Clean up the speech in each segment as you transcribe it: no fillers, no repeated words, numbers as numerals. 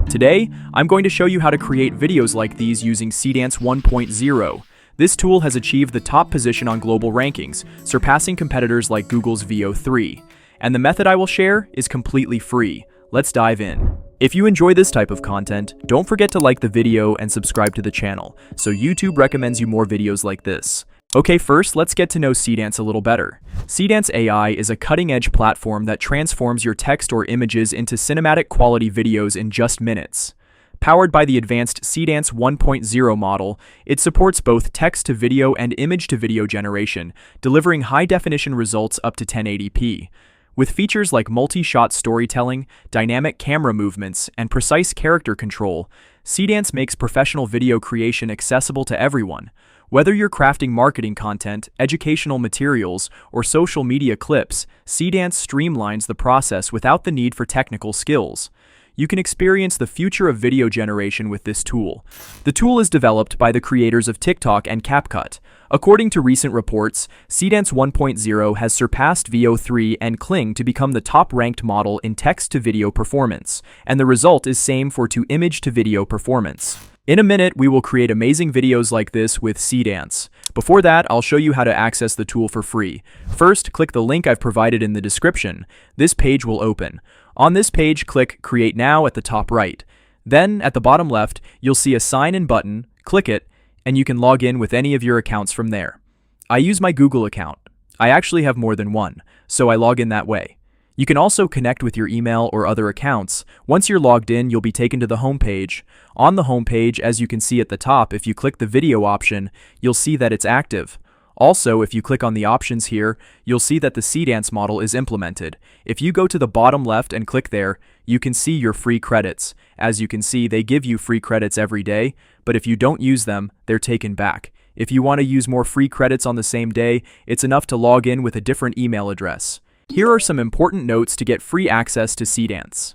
Today, I'm going to show you how to create videos like these using Seedance 1.0. This tool has achieved the top position on global rankings, surpassing competitors like Google's Veo3. And the method I will share is completely free. Let's dive in. If you enjoy this type of content, don't forget to like the video and subscribe to the channel, so YouTube recommends you more videos like this. Okay, first, let's get to know Seedance a little better. Seedance AI is a cutting-edge platform that transforms your text or images into cinematic quality videos in just minutes. Powered by the advanced Seedance 1.0 model, it supports both text-to-video and image-to-video generation, delivering high-definition results up to 1080p. With features like multi-shot storytelling, dynamic camera movements, and precise character control, Seedance makes professional video creation accessible to everyone. Whether you're crafting marketing content, educational materials, or social media clips, Seedance streamlines the process without the need for technical skills. You can experience the future of video generation with this tool. The tool is developed by the creators of TikTok and CapCut. According to recent reports, Seedance 1.0 has surpassed Veo3 and Kling to become the top-ranked model in text-to-video performance, and the result is same for image-to-video performance. In a minute, we will create amazing videos like this with Seedance. Before that, I'll show you how to access the tool for free. First, click the link I've provided in the description. This page will open. On this page, click Create Now at the top right. Then, at the bottom left, you'll see a sign-in button. Click it, and you can log in with any of your accounts from there. I use my Google account. I actually have more than one, so I log in that way. You can also connect with your email or other accounts. Once you're logged in, you'll be taken to the home page. On the home page, as you can see at the top, if you click the video option, you'll see that it's active. Also, if you click on the options here, you'll see that the Seedance model is implemented. If you go to the bottom left and click there, you can see your free credits. As you can see, they give you free credits every day, but if you don't use them, they're taken back. If you want to use more free credits on the same day, it's enough to log in with a different email address. Here are some important notes to get free access to Seedance.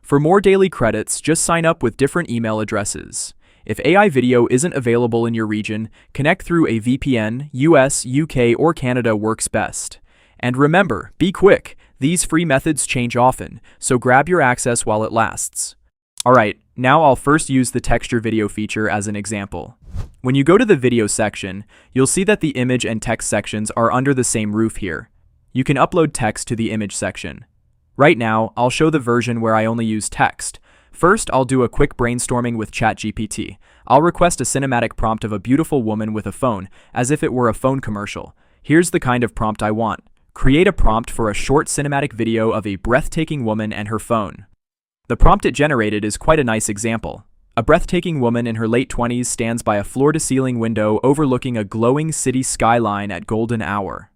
For more daily credits, just sign up with different email addresses. If AI video isn't available in your region, connect through a VPN. US, UK, or Canada works best. And remember, be quick. These free methods change often, so grab your access while it lasts. Alright, now I'll first use the texture video feature as an example. When you go to the video section, you'll see that the image and text sections are under the same roof here. You can upload text to the image section. Right now, I'll show the version where I only use text. First, I'll do a quick brainstorming with ChatGPT. I'll request a cinematic prompt of a beautiful woman with a phone, as if it were a phone commercial. Here's the kind of prompt I want. Create a prompt for a short cinematic video of a breathtaking woman and her phone. The prompt it generated is quite a nice example. A breathtaking woman in her late 20s stands by a floor-to-ceiling window overlooking a glowing city skyline at golden hour.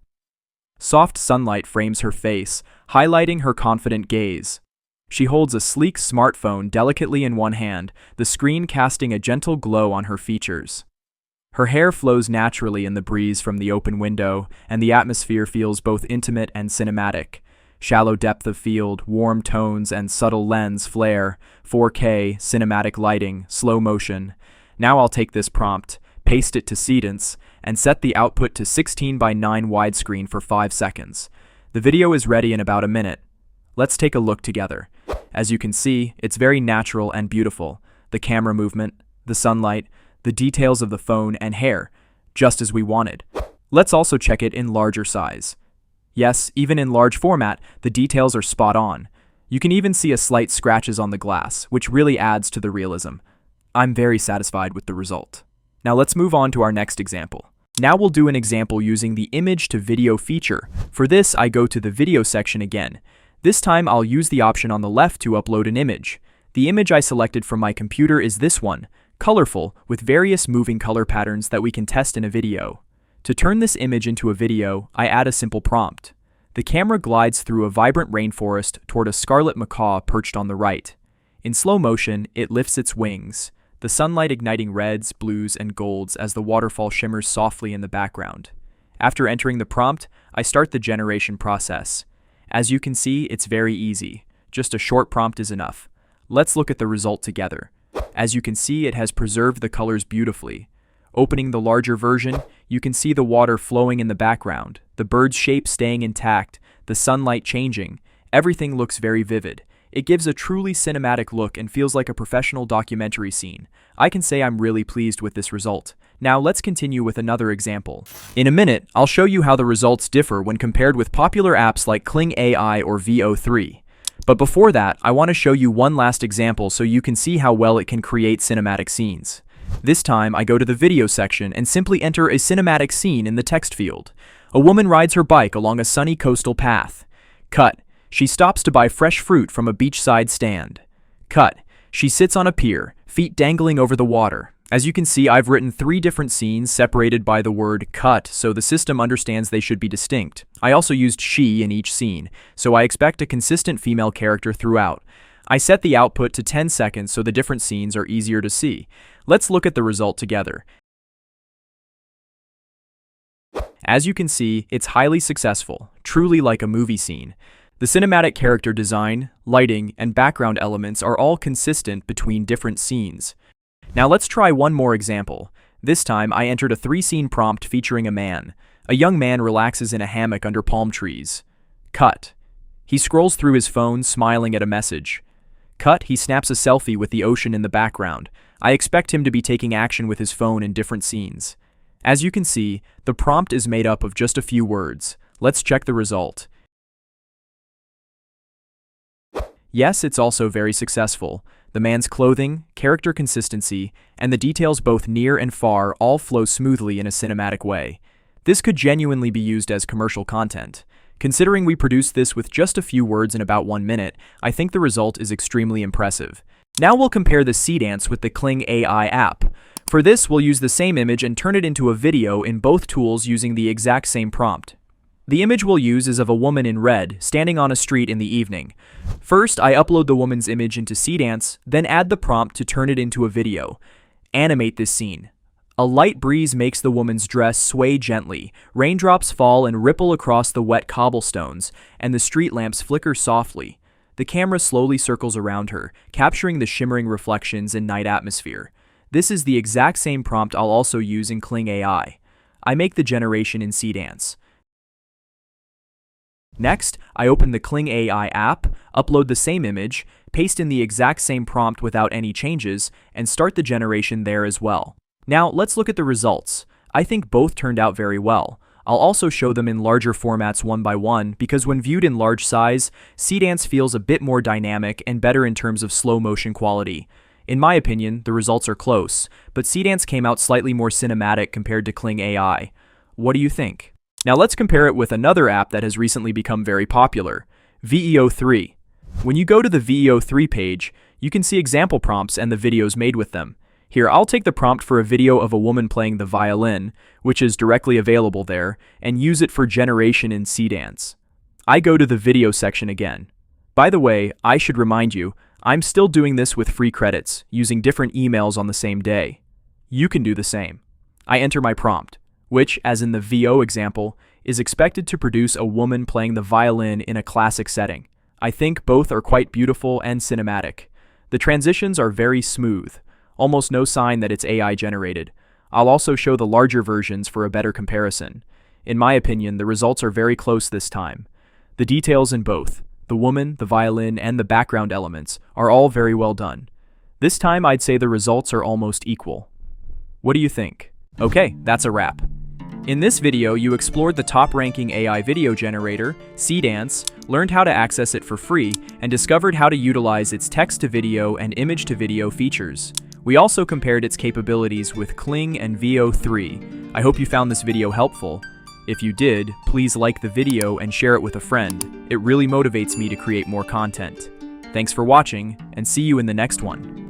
Soft sunlight frames her face, highlighting her confident gaze. She holds a sleek smartphone delicately in one hand, the screen casting a gentle glow on her features. Her hair flows naturally in the breeze from the open window, and the atmosphere feels both intimate and cinematic. Shallow depth of field, warm tones, and subtle lens flare, 4K, cinematic lighting, slow motion. Now I'll take this prompt, paste it to Seedance, and set the output to 16:9 widescreen for 5 seconds. The video is ready in about a minute. Let's take a look together. As you can see, it's very natural and beautiful. The camera movement, the sunlight, the details of the phone and hair, just as we wanted. Let's also check it in larger size. Yes, even in large format, the details are spot on. You can even see a slight scratches on the glass, which really adds to the realism. I'm very satisfied with the result. Now let's move on to our next example. Now we'll do an example using the image to video feature. For this, I go to the video section again. This time I'll use the option on the left to upload an image. The image I selected from my computer is this one, colorful, with various moving color patterns that we can test in a video. To turn this image into a video, I add a simple prompt. The camera glides through a vibrant rainforest toward a scarlet macaw perched on the right. In slow motion, it lifts its wings, the sunlight igniting reds, blues, and golds as the waterfall shimmers softly in the background. After entering the prompt, I start the generation process. As you can see, it's very easy. Just a short prompt is enough. Let's look at the result together. As you can see, it has preserved the colors beautifully. Opening the larger version, you can see the water flowing in the background, the bird's shape staying intact, the sunlight changing. Everything looks very vivid. It gives a truly cinematic look and feels like a professional documentary scene. I can say I'm really pleased with this result. Now let's continue with another example. In a minute, I'll show you how the results differ when compared with popular apps like Kling AI or Veo3. But before that, I want to show you one last example so you can see how well it can create cinematic scenes. This time, I go to the video section and simply enter a cinematic scene in the text field. A woman rides her bike along a sunny coastal path. Cut. She stops to buy fresh fruit from a beachside stand. Cut. She sits on a pier, feet dangling over the water. As you can see, I've written 3 different scenes separated by the word cut, so the system understands they should be distinct. I also used she in each scene, so I expect a consistent female character throughout. I set the output to 10 seconds so the different scenes are easier to see. Let's look at the result together. As you can see, it's highly successful, truly like a movie scene. The cinematic character design, lighting, and background elements are all consistent between different scenes. Now let's try one more example. This time I entered a 3-scene prompt featuring a man. A young man relaxes in a hammock under palm trees. Cut. He scrolls through his phone, smiling at a message. Cut. He snaps a selfie with the ocean in the background. I expect him to be taking action with his phone in different scenes. As you can see, the prompt is made up of just a few words. Let's check the result. Yes, it's also very successful. The man's clothing, character consistency, and the details both near and far all flow smoothly in a cinematic way. This could genuinely be used as commercial content. Considering we produced this with just a few words in about 1 minute, I think the result is extremely impressive. Now we'll compare the Seedance with the Kling AI app. For this, we'll use the same image and turn it into a video in both tools using the exact same prompt. The image we'll use is of a woman in red, standing on a street in the evening. First, I upload the woman's image into Seedance, then add the prompt to turn it into a video. Animate this scene. A light breeze makes the woman's dress sway gently, raindrops fall and ripple across the wet cobblestones, and the street lamps flicker softly. The camera slowly circles around her, capturing the shimmering reflections and night atmosphere. This is the exact same prompt I'll also use in Kling AI. I make the generation in Seedance. Next, I open the Kling AI app, upload the same image, paste in the exact same prompt without any changes, and start the generation there as well. Now, let's look at the results. I think both turned out very well. I'll also show them in larger formats one by one because when viewed in large size, Seedance feels a bit more dynamic and better in terms of slow motion quality. In my opinion, the results are close, but Seedance came out slightly more cinematic compared to Kling AI. What do you think? Now let's compare it with another app that has recently become very popular, Veo3. When you go to the Veo3 page, you can see example prompts and the videos made with them. Here, I'll take the prompt for a video of a woman playing the violin, which is directly available there, and use it for generation in Seedance. I go to the video section again. By the way, I should remind you, I'm still doing this with free credits, using different emails on the same day. You can do the same. I enter my prompt, which, as in the Veo example, is expected to produce a woman playing the violin in a classic setting. I think both are quite beautiful and cinematic. The transitions are very smooth, almost no sign that it's AI generated. I'll also show the larger versions for a better comparison. In my opinion, the results are very close this time. The details in both, the woman, the violin, and the background elements, are all very well done. This time I'd say the results are almost equal. What do you think? Okay, that's a wrap. In this video, you explored the top-ranking AI video generator, Seedance, learned how to access it for free, and discovered how to utilize its text-to-video and image-to-video features. We also compared its capabilities with Kling and Veo3. I hope you found this video helpful. If you did, please like the video and share it with a friend. It really motivates me to create more content. Thanks for watching, and see you in the next one.